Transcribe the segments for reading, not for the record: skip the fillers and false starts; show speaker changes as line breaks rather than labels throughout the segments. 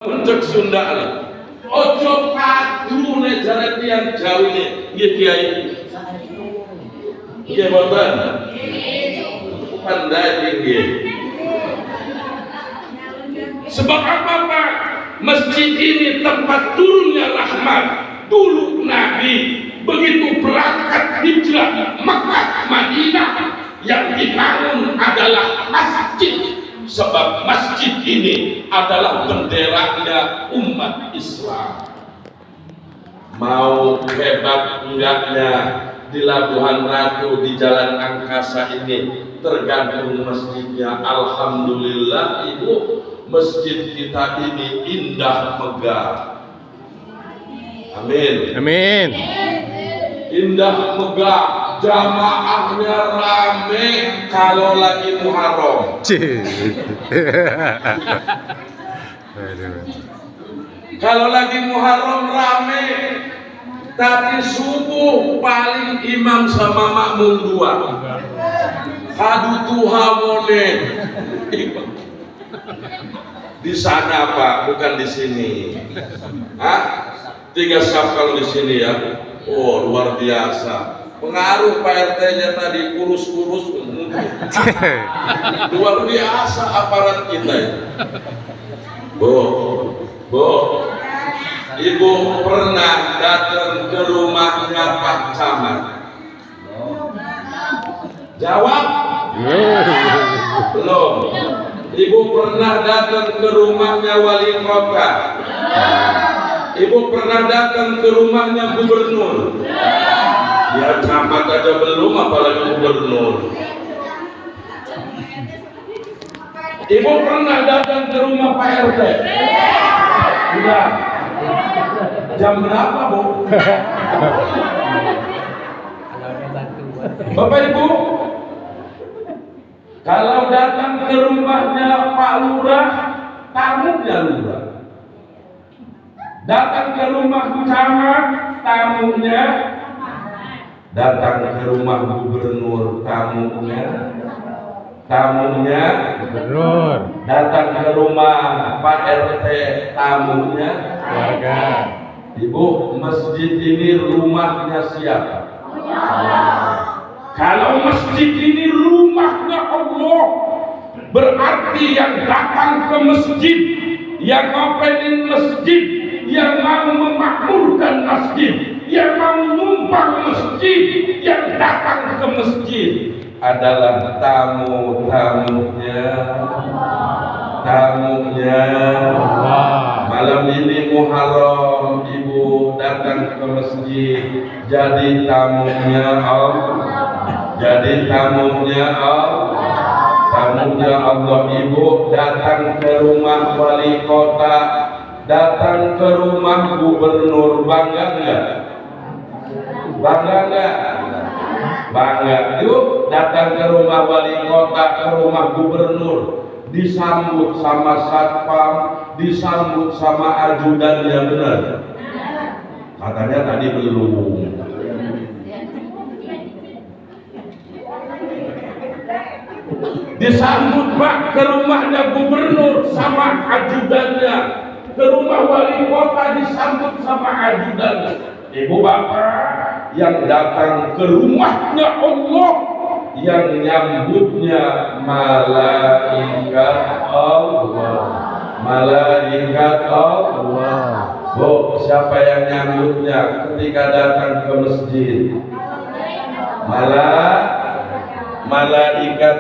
Untuk Sunda ojo padu nek jarak yang jauh ini nggih Kiai. Nggih boten. Pandai nggih. Sebab apa Pak? Masjid ini tempat turunnya rahmat. Dulu Nabi begitu berangkat hijrah Makkah Madinah yang dibangun adalah masjid. Sebab masjid ini adalah benderanya umat Islam. Mau hebat enggaknya di Labuhan Ratu di Jalan Angkasa ini tergantung masjidnya. Alhamdulillah Ibu, masjid kita ini indah megah. Amin.
Amin.
Indah megah, jamaahnya rame kalau lagi Muharram. Kalau lagi Muharram rame, tapi subuh paling imam sama makmum dua. Kadu tuha mone. Di sana Pak, bukan di sini. Hah? 3 syaf kalau di sini ya. Oh luar biasa. Pengaruh Pak RT-nya tadi kurus-kurus. Luar biasa aparat kita ya. Bu, Ibu pernah datang ke rumahnya Pak Camat? Jawab. Belum. Ibu pernah datang ke rumahnya wali kota? Ibu pernah datang ke rumahnya gubernur? Ya camat aja belum, apalagi gubernur. Ibu pernah datang ke rumah Pak RT? Sudah. Jam berapa Bu? Bapak Ibu, kalau datang ke rumahnya Pak Lurah, tamunya Lurah. Datang ke rumah camat, tamunya. Datang ke rumah gubernur, tamunya. Gubernur. Datang ke rumah Pak RT, tamunya.
Warga.
Ibu, masjid ini rumahnya siapa? Kalau masjid ini rumahnya Allah, berarti yang datang ke masjid, yang ngopenin masjid, yang mau memakmurkan masjid, yang mau numpang masjid, yang datang ke masjid adalah tamu-tamunya. Malam ini Muharram, Ibu datang ke masjid, jadi tamunya Allah. Jadi tamunya Allah. Tamunya Allah. Ibu datang ke rumah wali kota, datang ke rumah gubernur, bangga enggak? Bangga enggak? Bangga. Yuk datang ke rumah wali kota, ke rumah gubernur, disambut sama satpam, disambut sama ajudannya, benar? Katanya tadi belum. Disambut Pak ke rumahnya gubernur sama ajudannya, ke rumah wali kota disambut sama ajudannya. Ibu bapak yang datang ke rumahnya Allah, yang nyambutnya malaikat Allah. Malaikat Allah. Bu, siapa yang nyambutnya ketika datang ke masjid? Malaikat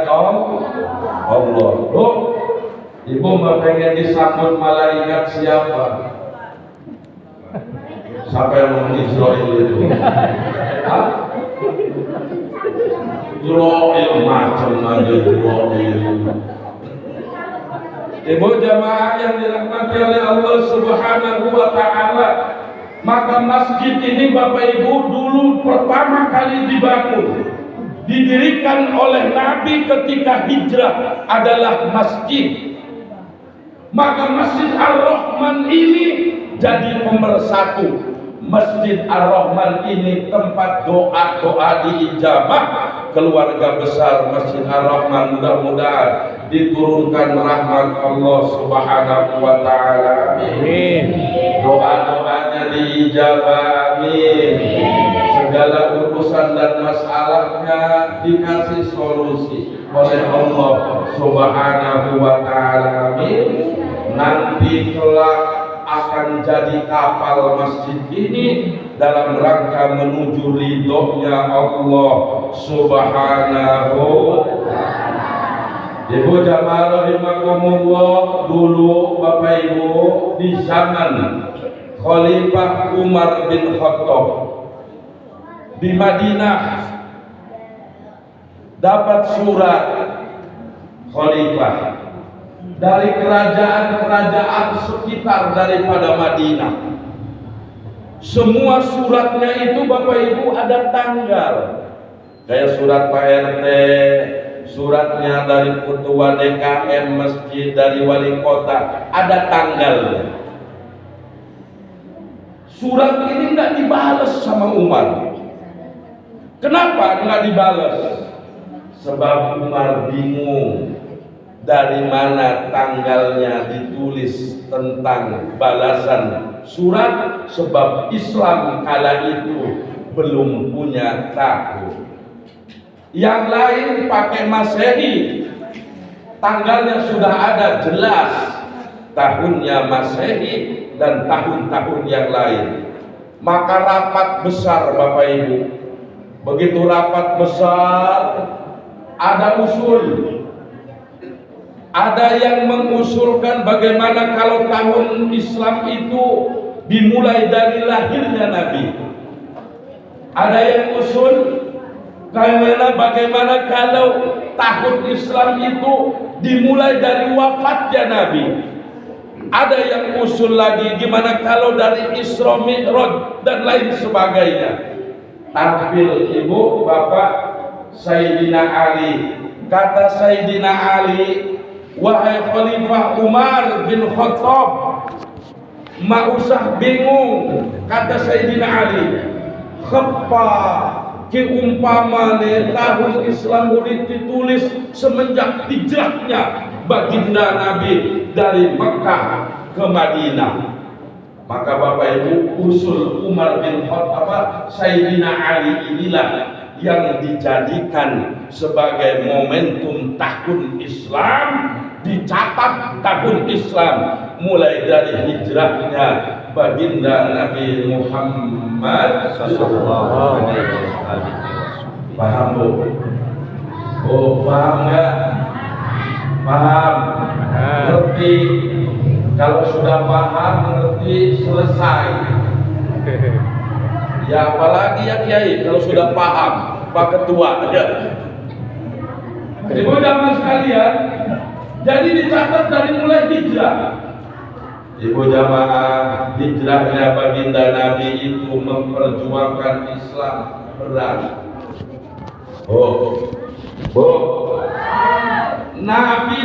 Allah. Bu, Ibu mau pengen disambut malaikat siapa? Siapa yang mau Israel itu? Hah? Israel macam aja Israel. Ibu jamaah yang dirahmati oleh Allah Subhanahu wa Ta'ala, maka masjid ini Bapak Ibu dulu pertama kali dibangun, didirikan oleh Nabi ketika hijrah adalah masjid. Maka Masjid Ar-Rahman ini jadi pemersatu. Masjid Ar-Rahman ini tempat doa-doa diijabah. Keluarga besar Masjid Ar-Rahman mudah-mudahan diturunkan rahmat Allah Subhanahu wa taala. Amin. Doa-doanya diijabah. Amin. Segala urusan dan masalahnya dikasih solusi oleh Allah Subhanahu wa taala. Amin. Nanti kelak akan jadi kapal masjid ini dalam rangka menuju ridhonya Allah Subhanahu. Ibu jamaah rahimakumullah, dulu Bapak Ibu di zaman Khalifah Umar bin Khattab di Madinah dapat surat khalifah dari kerajaan-kerajaan sekitar daripada Madinah. Semua suratnya itu Bapak Ibu ada tanggal. Kayak surat Pak RT, suratnya dari ketua DKM masjid, dari wali kota, ada tanggalnya. Surat ini nggak dibalas sama Umar. Kenapa nggak dibalas? Sebab Umar bingung dari mana tanggalnya ditulis tentang balasan surat, sebab Islam kala itu belum punya tahun. Yang lain pakai Masehi, tanggalnya sudah ada jelas, tahunnya Masehi dan tahun-tahun yang lain. Maka rapat besar Bapak Ibu, begitu rapat besar ada usul. Ada yang mengusulkan bagaimana kalau tahun Islam itu dimulai dari lahirnya Nabi. Ada yang usul bagaimana kalau tahun Islam itu dimulai dari wafatnya Nabi. Ada yang usul lagi gimana kalau dari Isra Mi'raj dan lain sebagainya. Tampil Ibu Bapak Sayyidina Ali. Kata Sayyidina Ali, wahai Khalifah Umar bin Khattab, mak usah bingung. Kata Sayyidina Ali, khapa ki umpamane tahun Islam ditulis semenjak hijrahnya baginda Nabi dari Mekah ke Madinah. Maka Bapak Ibu, usul Umar bin Khattab, Sayyidina Ali inilah yang dijadikan sebagai momentum tahun Islam, dicatat tahun Islam mulai dari hijrahnya baginda Nabi Muhammad sallallahu alaihi wasallam. Paham Bu? Oh, paham enggak? Paham? Ngerti? Kalau sudah paham, ngerti, selesai. Ya apalagi ya Kiai kalau sudah paham, Pak Ketua aja. Ibu jamaah sekalian, jadi dicatat dari mulai hijrah. Ibu jamaah, hijrahnya baginda Nabi itu memperjuangkan Islam berat. Oh, Nabi